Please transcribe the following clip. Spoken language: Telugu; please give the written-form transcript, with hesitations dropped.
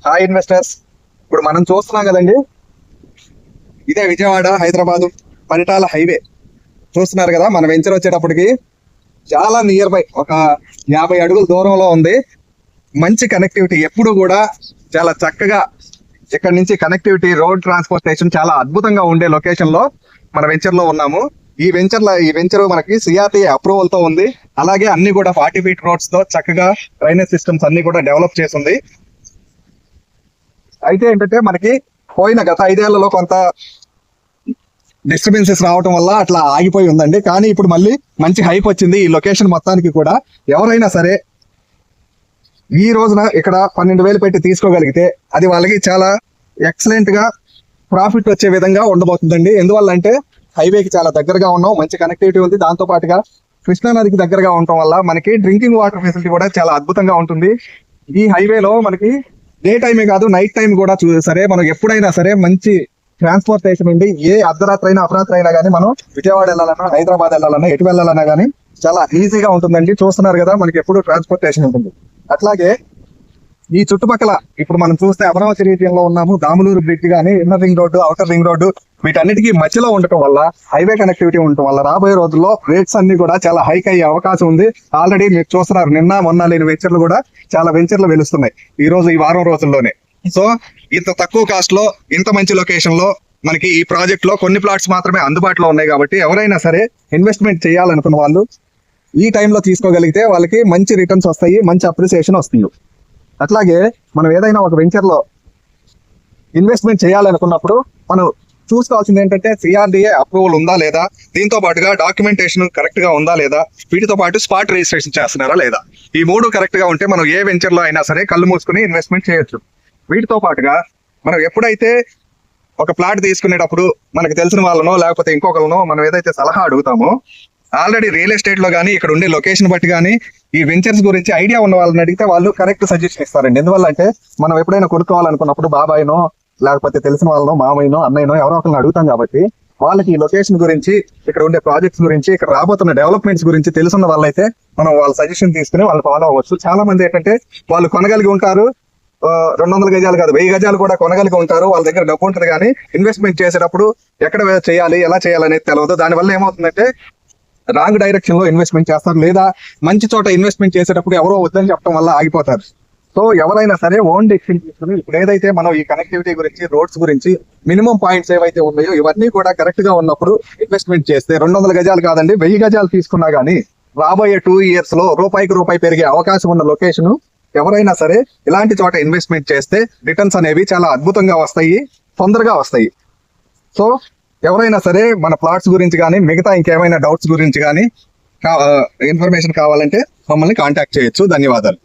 హాయ్ ఇన్వెస్టర్స్, ఇప్పుడు మనం చూస్తున్నాం కదండి, ఇదే విజయవాడ హైదరాబాద్ పరిటాల హైవే చూస్తున్నారు కదా. మన వెంచర్ వచ్చేటప్పటికి చాలా నియర్ బై, ఒక 50 అడుగుల దూరంలో ఉంది. మంచి కనెక్టివిటీ, ఎప్పుడు కూడా చాలా చక్కగా ఇక్కడ నుంచి కనెక్టివిటీ, రోడ్ ట్రాన్స్పోర్టేషన్ చాలా అద్భుతంగా ఉండే లొకేషన్ లో మన వెంచర్ లో ఉన్నాము. ఈ వెంచర్ మనకి సిఆర్టీ అప్రూవల్ తో ఉంది. అలాగే అన్ని కూడా 40 ఫీట్ రోడ్స్ తో చక్కగా డ్రైనేజ్ సిస్టమ్స్ అన్ని కూడా డెవలప్ చేసింది. అయితే ఏంటంటే మనకి పోయిన గత 5 ఏళ్లలో కొంత డిస్టర్బెన్సెస్ రావటం వల్ల అట్లా ఆగిపోయి ఉందండి. కానీ ఇప్పుడు మళ్ళీ మంచి హైప్ వచ్చింది ఈ లొకేషన్ మొత్తానికి కూడా. ఎవరైనా సరే ఈ రోజున ఇక్కడ 12,000 పెట్టి తీసుకోగలిగితే అది వాళ్ళకి చాలా ఎక్సలెంట్ గా ప్రాఫిట్ వచ్చే విధంగా ఉండబోతుందండి. ఎందువల్ల అంటే హైవేకి చాలా దగ్గరగా ఉన్నాం, మంచి కనెక్టివిటీ ఉంది. దాంతో పాటుగా కృష్ణానదికి దగ్గరగా ఉండటం వల్ల మనకి డ్రింకింగ్ వాటర్ ఫెసిలిటీ కూడా చాలా అద్భుతంగా ఉంటుంది. ఈ హైవేలో మనకి డే టైమే కాదు, నైట్ టైం కూడా సరే, మనం ఎప్పుడైనా సరే మంచి ట్రాన్స్పోర్టేషన్ ఉండి, ఏ అర్ధరాత్రి అయినా అపరాత్రి అయినా కానీ మనం విజయవాడ వెళ్ళాలన్నా, హైదరాబాద్ వెళ్ళాలన్నా, ఎటు వెళ్ళాలన్నా కానీ చాలా ఈజీగా ఉంటుందండి. చూస్తున్నారు కదా, మనకి ఎప్పుడు ట్రాన్స్పోర్టేషన్ ఉంటుంది. అట్లాగే ఈ చుట్టుపక్కల ఇప్పుడు మనం చూస్తే అమరావతి రీజియన్ లో ఉన్నాము. దాములూరు బ్రిడ్జ్ కానీ, inner ring road, outer ring road, వీటన్నిటికీ మధ్యలో ఉండటం వల్ల, హైవే కనెక్టివిటీ ఉండటం వల్ల రాబోయే రోజుల్లో రేట్స్ అన్ని కూడా చాలా హైక్ అయ్యే అవకాశం ఉంది. ఆల్రెడీ మీరు చూస్తున్నారు, నిన్న మొన్న లేని వెంచర్లు కూడా చాలా వెంచర్లు వెలుస్తున్నాయి ఈ వారం రోజుల్లోనే. సో ఇంత తక్కువ కాస్ట్ లో, ఇంత మంచి లొకేషన్ లో మనకి ఈ ప్రాజెక్ట్ లో కొన్ని ప్లాట్స్ మాత్రమే అందుబాటులో ఉన్నాయి. కాబట్టి ఎవరైనా సరే ఇన్వెస్ట్మెంట్ చేయాలనుకున్న వాళ్ళు ఈ టైంలో తీసుకోగలిగితే వాళ్ళకి మంచి రిటర్న్స్ వస్తాయి, మంచి అప్రిసియేషన్ వస్తుంది. అట్లాగే మనం ఏదైనా ఒక వెంచర్ లో ఇన్వెస్ట్మెంట్ చేయాలనుకున్నప్పుడు మనం చూసుకోవాల్సింది ఏంటంటే సిఆర్డిఏ అప్రూవల్ ఉందా లేదా, దీంతో పాటుగా డాక్యుమెంటేషన్ కరెక్ట్ గా ఉందా లేదా, వీటితో పాటు స్పాట్ రిజిస్ట్రేషన్ చేస్తున్నారా లేదా. ఈ 3 కరెక్ట్ గా ఉంటే మనం ఏ వెంచర్ లో అయినా సరే కళ్ళు మూసుకుని ఇన్వెస్ట్మెంట్ చేయొచ్చు. వీటితో పాటుగా మనం ఎప్పుడైతే ఒక ప్లాట్ తీసుకునేటప్పుడు మనకు తెలిసిన వాళ్ళనో లేకపోతే ఇంకొకరినో మనం ఏదైతే సలహా అడుగుతామో, ఆల్రెడీ రియల్ ఎస్టేట్ లో కానీ, ఇక్కడ ఉండే లొకేషన్ బట్టి కానీ ఈ వెంచర్స్ గురించి ఐడియా ఉన్న వాళ్ళని అడిగితే వాళ్ళు కరెక్ట్ సజెషన్ ఇస్తారండి. ఎందువల్ల అంటే మనం ఎప్పుడైనా కొనుక్కోవాలనుకున్నప్పుడు బాబాయ్నో లేకపోతే తెలిసిన వాళ్ళనో, మామయ్యనో, అన్నయ్యనో ఎవరో ఒకరిని అడుగుతాం. కాబట్టి వాళ్ళకి ఈ లొకేషన్ గురించి, ఇక్కడ ఉండే ప్రాజెక్ట్స్ గురించి, ఇక్కడ రాబోతున్న డెవలప్మెంట్స్ గురించి తెలుసున్న వాళ్ళైతే మనం వాళ్ళ సజెషన్ తీసుకుని వాళ్ళు ఫాలో అవ్వచ్చు. చాలా మంది ఏంటంటే వాళ్ళు కొనగలిగి ఉంటారు, 200 గజాలు కాదు 1000 గజాలు కూడా కొనగలిగి ఉంటారు, వాళ్ళ దగ్గర డబ్బు ఉంటుంది. కానీ ఇన్వెస్ట్మెంట్ చేసేటప్పుడు ఎక్కడ చేయాలి, ఎలా చేయాలనేది తెలియదు. దానివల్ల ఏమవుతుందంటే రాంగ్ డైరెక్షన్ లో ఇన్వెస్ట్మెంట్ చేస్తారు, లేదా మంచి చోట ఇన్వెస్ట్మెంట్ చేసేటప్పుడు ఎవరో వద్దని చెప్పడం వల్ల ఆగిపోతారు. సో ఎవరైనా సరే ఓన్ డెసిషన్ తీసుకుని, ఇప్పుడు ఏదైతే మనం ఈ కనెక్టివిటీ గురించి, రోడ్స్ గురించి మినిమం పాయింట్స్ ఏవైతే ఉన్నాయో ఇవన్నీ కూడా కరెక్ట్ గా ఉన్నప్పుడు ఇన్వెస్ట్మెంట్ చేస్తే 200 గజాలు కాదండి 1000 గజాలు తీసుకున్నా గానీ రాబోయే 2 years లో రూపాయి పెరిగే అవకాశం ఉన్న లొకేషన్. ఎవరైనా సరే ఇలాంటి చోట ఇన్వెస్ట్మెంట్ చేస్తే రిటర్న్స్ అనేవి చాలా అద్భుతంగా వస్తాయి, తొందరగా వస్తాయి. సో ఎవరైనా సరే మన ప్లాట్స్ గురించి కానీ, మిగతా ఇంకేమైనా డౌట్స్ గురించి కానీ ఇన్ఫర్మేషన్ కావాలంటే మమ్మల్ని కాంటాక్ట్ చేయొచ్చు. ధన్యవాదాలు.